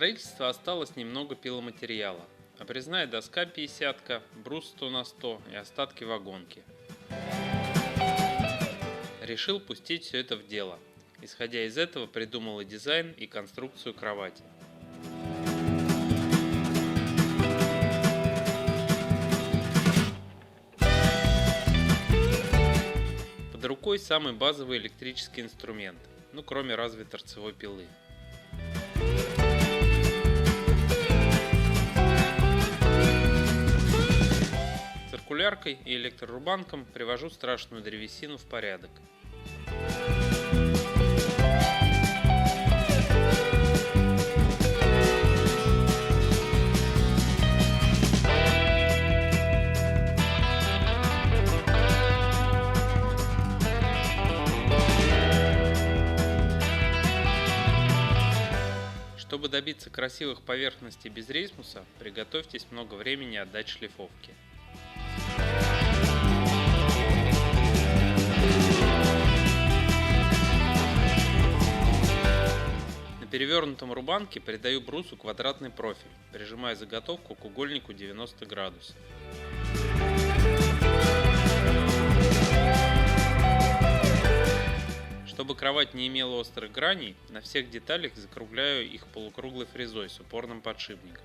строительства осталось немного пиломатериала. Обрезная доска 50, брус 100 на 100 и остатки вагонки. Решил пустить все это в дело. Исходя из этого придумал и дизайн, и конструкцию кровати. Под рукой самый базовый электрический инструмент, кроме разве торцевой пилы. Циркуляркой и электрорубанком привожу страшную древесину в порядок. Чтобы добиться красивых поверхностей без рейсмуса, приготовьтесь много времени отдать шлифовке. На перевернутом рубанке придаю брусу квадратный профиль, прижимая заготовку к угольнику 90 градусов. Чтобы кровать не имела острых граней, на всех деталях закругляю их полукруглой фрезой с упорным подшипником.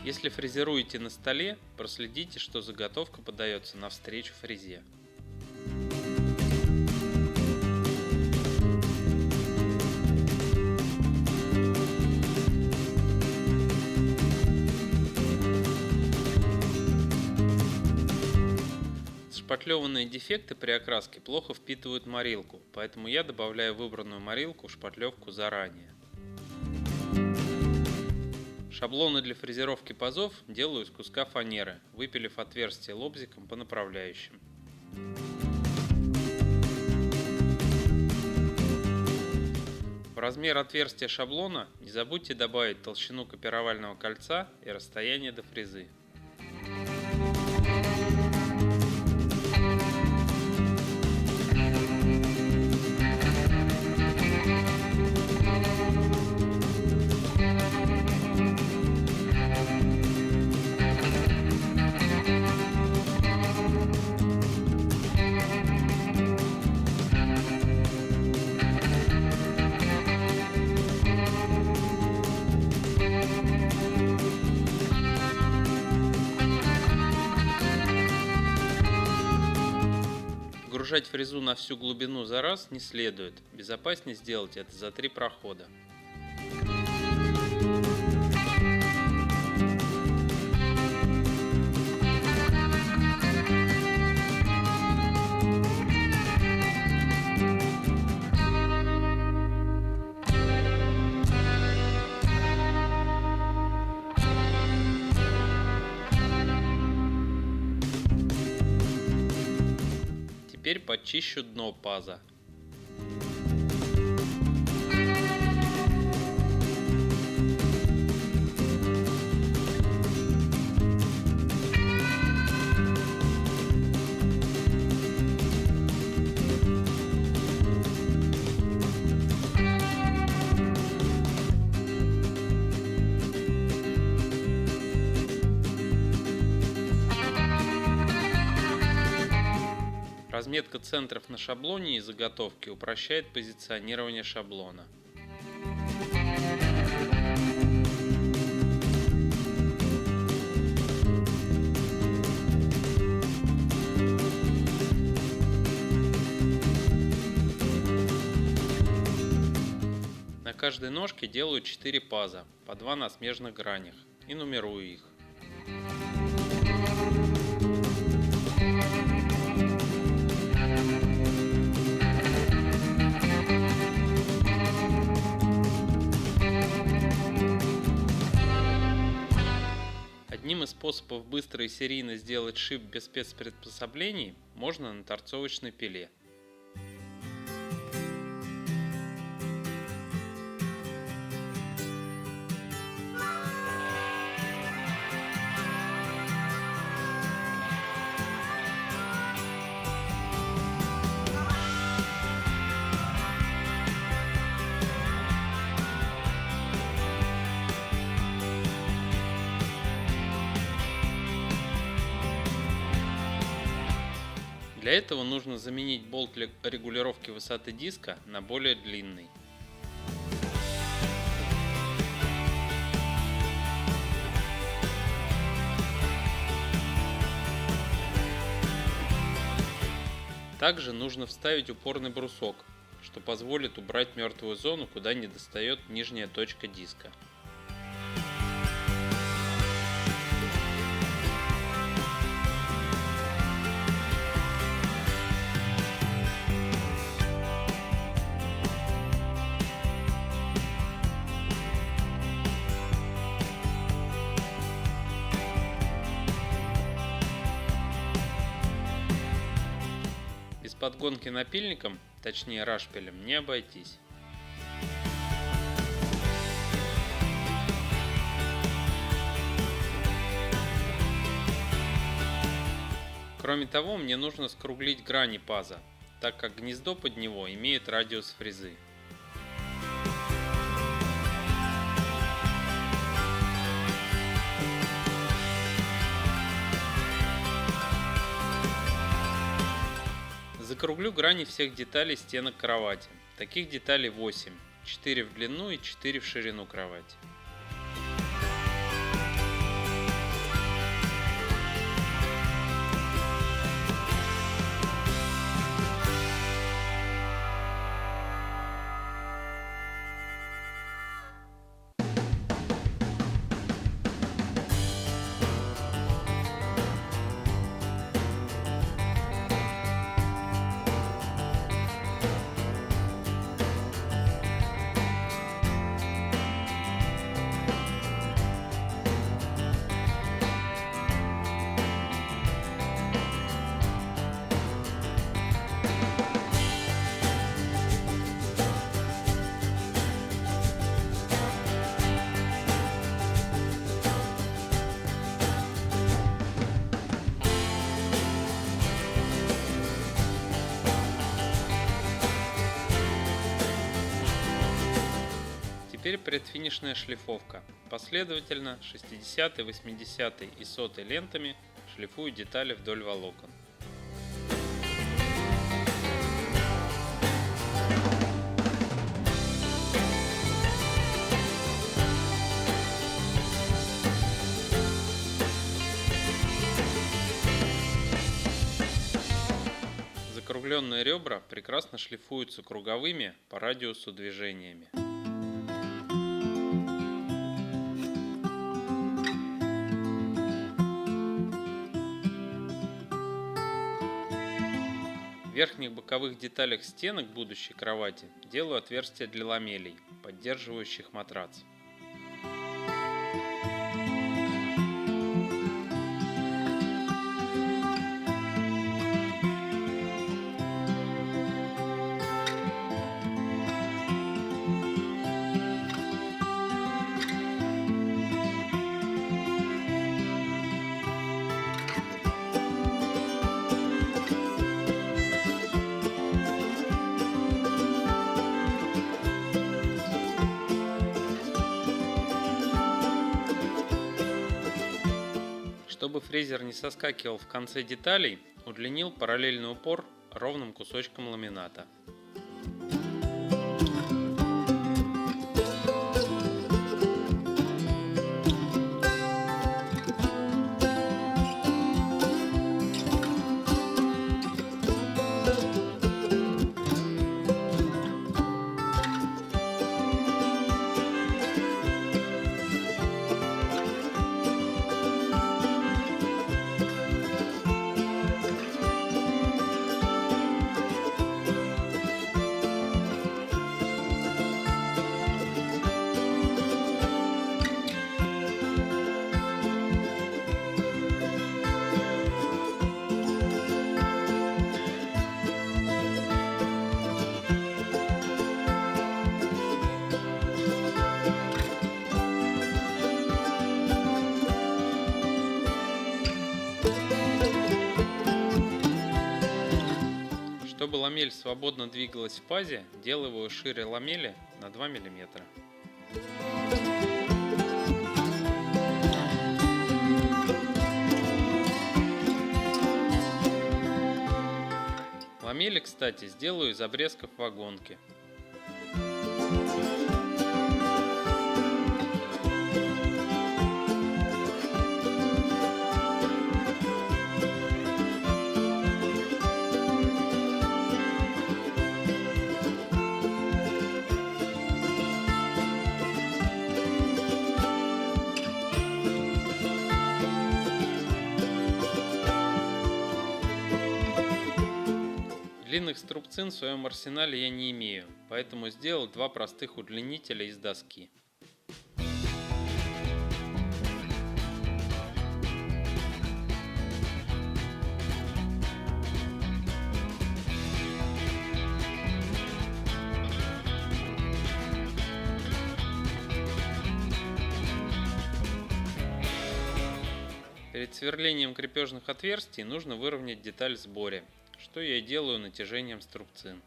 Если фрезеруете на столе, проследите, что заготовка подается навстречу фрезе. Шпатлеванные дефекты при окраске плохо впитывают морилку, поэтому я добавляю выбранную морилку в шпатлевку заранее. Шаблоны для фрезеровки пазов делаю из куска фанеры, выпилив отверстие лобзиком по направляющим. В размер отверстия шаблона не забудьте добавить толщину копировального кольца и расстояние до фрезы. Вгружать фрезу на всю глубину за раз не следует, безопаснее сделать это за 3 прохода. Теперь подчищу дно паза. Разметка центров на шаблоне и заготовке упрощает позиционирование шаблона. На каждой ножке делаю 4 паза, по 2 на смежных гранях, и нумерую их. Одним из способов быстро и серийно сделать шип без спецприспособлений можно на торцовочной пиле. Для этого нужно заменить болт для регулировки высоты диска на более длинный. Также нужно вставить упорный брусок, что позволит убрать мертвую зону, куда не достает нижняя точка диска. Без подгонки напильником, точнее рашпилем, не обойтись. Кроме того, мне нужно скруглить грани паза, так как гнездо под него имеет радиус фрезы. Закруглю грани всех деталей стенок кровати. Таких деталей 8, 4 в длину и 4 в ширину кровати. Теперь предфинишная шлифовка. Последовательно 60, 80 и 100 лентами шлифую детали вдоль волокон. Закругленные ребра прекрасно шлифуются круговыми по радиусу движениями. В верхних боковых деталях стенок будущей кровати делаю отверстия для ламелей, поддерживающих матрац. Чтобы фрезер не соскакивал в конце деталей, удлинил параллельный упор ровным кусочком ламината. Чтобы ламель свободно двигалась в пазе, делаю шире ламели на 2 мм. Ламели, кстати, сделаю из обрезков вагонки. Длинных струбцин в своем арсенале я не имею, поэтому сделал два простых удлинителя из доски. Перед сверлением крепежных отверстий нужно выровнять деталь в сборе, что я и делаю натяжением струбцин.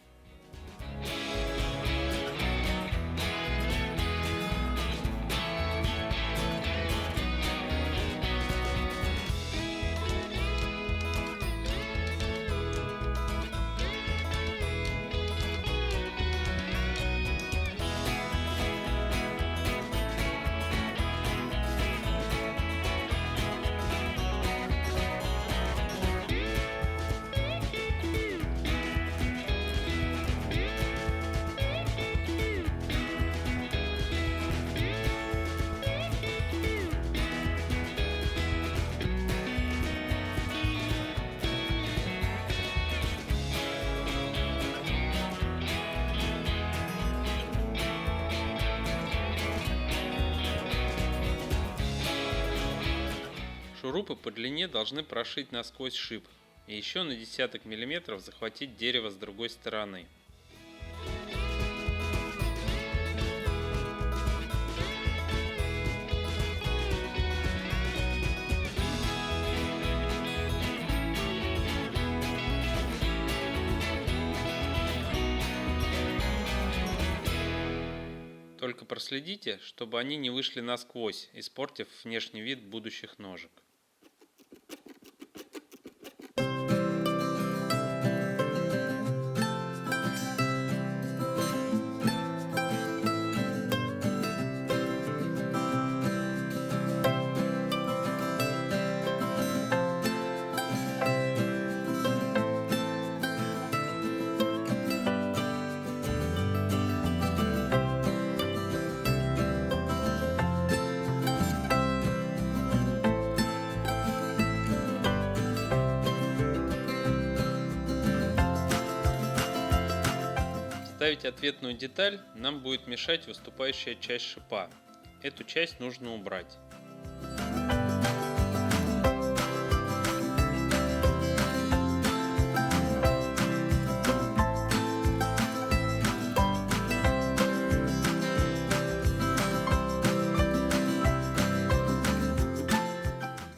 Шурупы по длине должны прошить насквозь шип и еще на десяток миллиметров захватить дерево с другой стороны. Только проследите, чтобы они не вышли насквозь, испортив внешний вид будущих ножек. Ставить ответную деталь нам будет мешать выступающая часть шипа. Эту часть нужно убрать.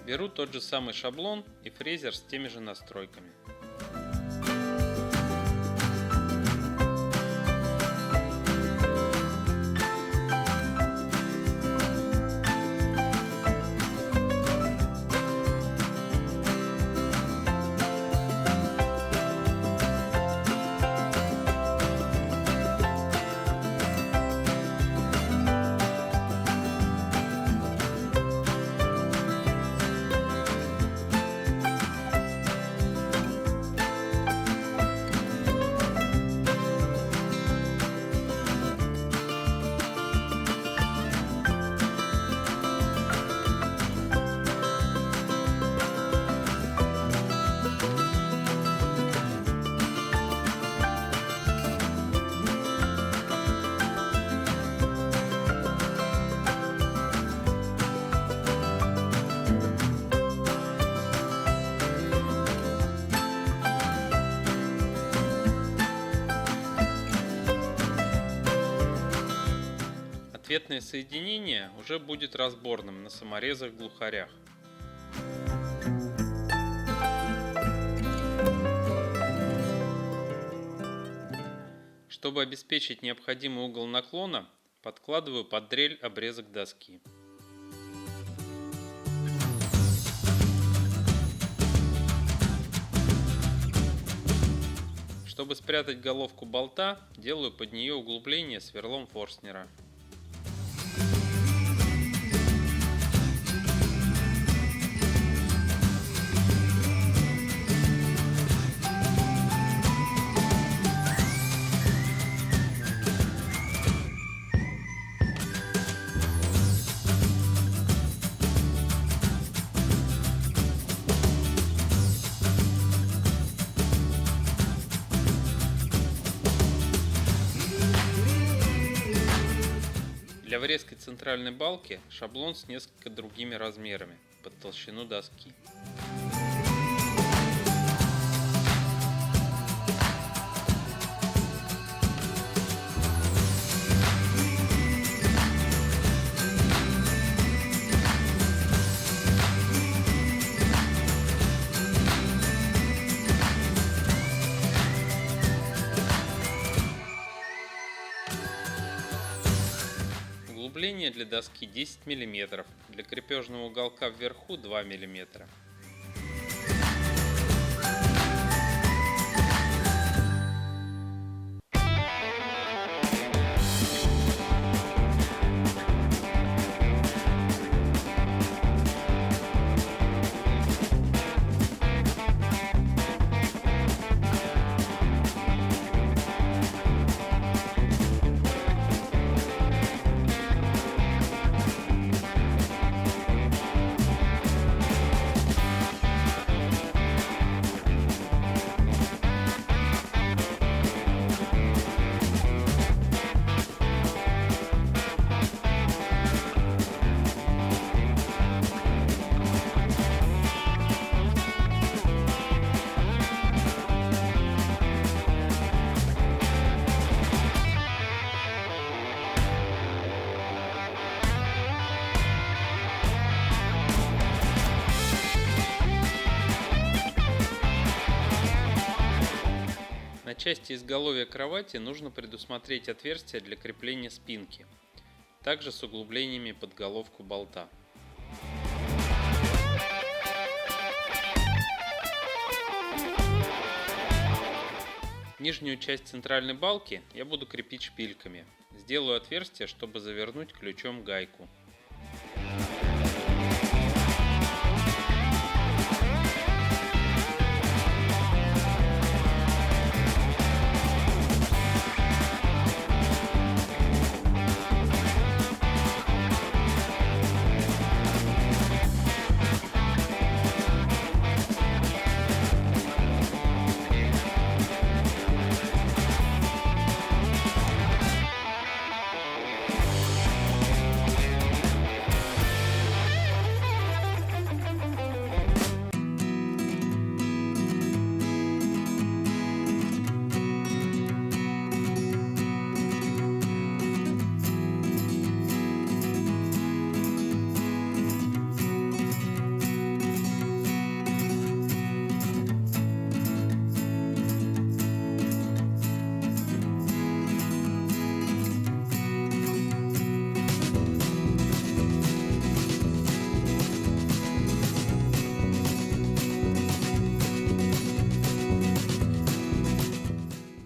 Беру тот же самый шаблон и фрезер с теми же настройками. Ответное соединение уже будет разборным на саморезах-глухарях. Чтобы обеспечить необходимый угол наклона, подкладываю под дрель обрезок доски. Чтобы спрятать головку болта, делаю под нее углубление сверлом Форстнера. Для врезки центральной балки шаблон с несколько другими размерами под толщину доски. Углубление для доски 10 мм, для крепежного уголка вверху 2 мм. На части изголовья кровати нужно предусмотреть отверстие для крепления спинки, также с углублениями под головку болта. Нижнюю часть центральной балки я буду крепить шпильками. Сделаю отверстие, чтобы завернуть ключом гайку.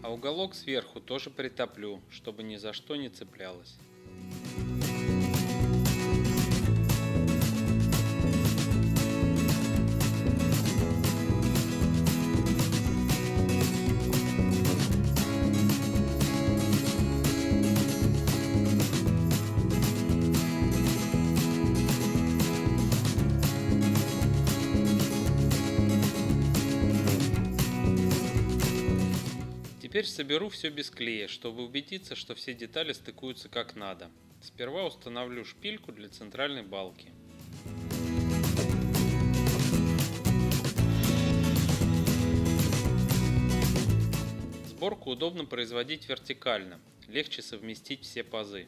Уголок сверху тоже притоплю, чтобы ни за что не цеплялось. Теперь соберу все без клея, чтобы убедиться, что все детали стыкуются как надо. Сперва установлю шпильку для центральной балки. Сборку удобно производить вертикально, легче совместить все пазы.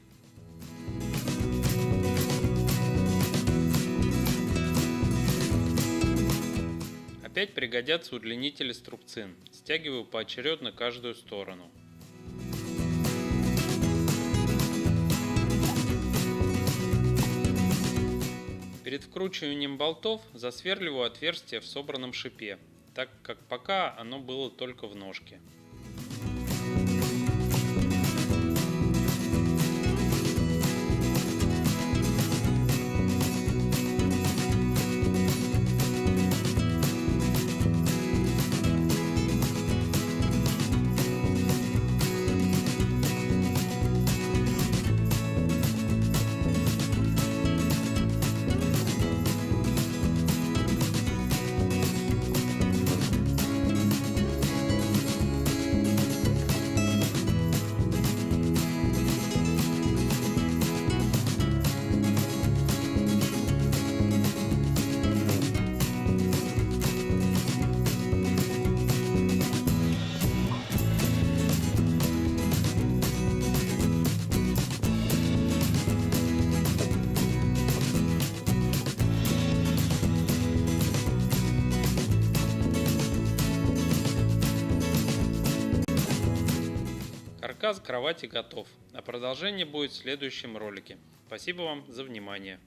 Опять пригодятся удлинители струбцин. Стягиваю поочередно каждую сторону. Перед вкручиванием болтов засверливаю отверстие в собранном шипе, так как пока оно было только в ножке. Заказ кровати готов, а продолжение будет в следующем ролике. Спасибо вам за внимание.